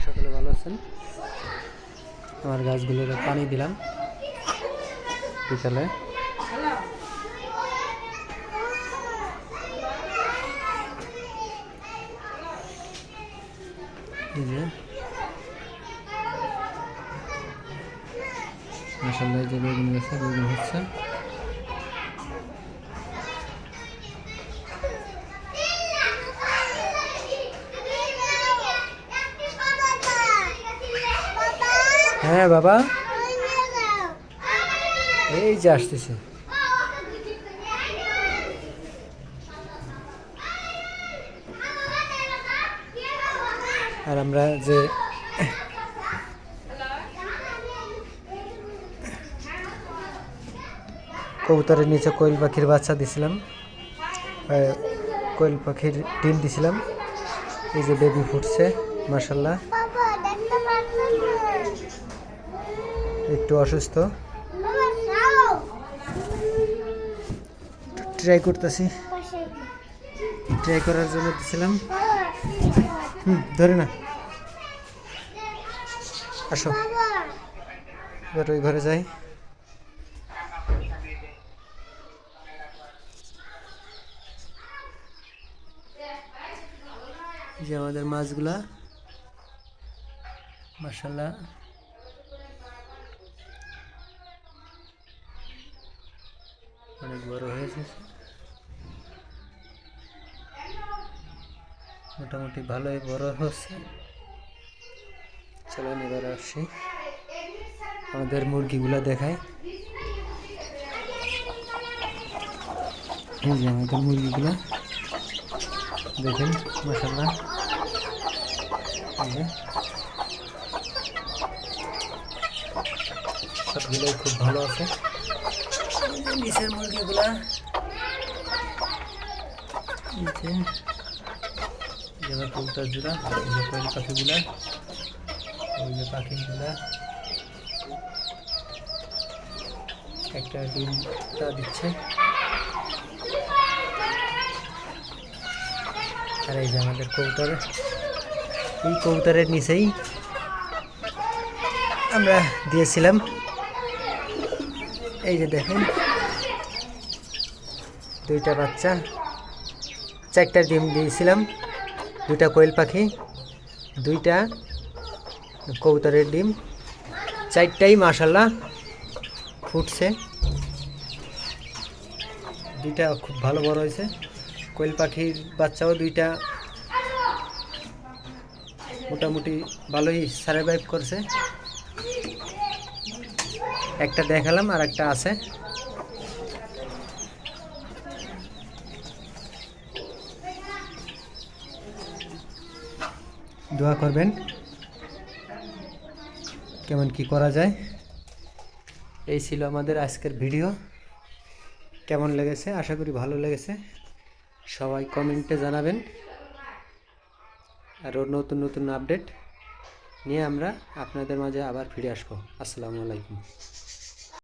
সকলে ভালো আছেন। আমার গাছগুলোতে পানি দিলাম বিকালে। এই যে মাশাআল্লাহ, যে বেগুন গাছে বেগুন হচ্ছে। হ্যাঁ বাবা, এই যে আসতেছে। আর আমরা যে কবুতরের নিচে কোয়েল পাখির বাচ্চা দিছিলাম, কোয়েল পাখির ডিম দিছিলাম। এই যে বেবি ফুটছে মাশাআল্লাহ। একটু অসুস্থ, ট্রাই করতেছি, ট্রাই করার জন্য দিছিলাম। ধরে না, আসো এবার ওই ঘরে যাই। যে আমাদের মাছগুলা মাশাআল্লাহ অনেক বড় হয়েছে, মোটামুটি ভালোই বড় হচ্ছে। চলেন এবার আসি আমাদের মুরগিগুলা দেখায়। এই যে আমাদের মুরগিগুলা দেখেন মাশাআল্লাহ, সবগুলোই খুব ভালো আছে। নিচের মুরগিগুলা যেমন কবুতর জোড়া, কোয়েল পাখিগুলা, ওই যে পাখিগুলা একটা ডিমটা দিচ্ছে। আর এই যে আমাদের কবুতর, এই কবুতরের নিচেই আমরা দিয়েছিলাম। এই যে দেখেন দুইটা বাচ্চা, চারটা ডিম দিয়েছিলাম, দুইটা কোয়েল পাখি, দুইটা কবুতরের ডিম, চারটাই মাশাআল্লাহ ফুটছে। দুইটা খুব ভালো বড় হয়েছে। কোয়েল পাখির বাচ্চাও দুইটা মোটামুটি ভালোই সারভাইভ করছে। একটা দেখালাম, আর একটা আছে। দোয়া করবেন কেমন কি করা যায়। এই ছিল আমাদের আজকের ভিডিও। কেমন লেগেছে, আশা করি ভালো লেগেছে। সবাই কমেন্টে জানাবেন। আর নতুন নতুন আপডেট নিয়ে আমরা আপনাদের মাঝে আবার ফিরে আসবো। আসসালামু আলাইকুম।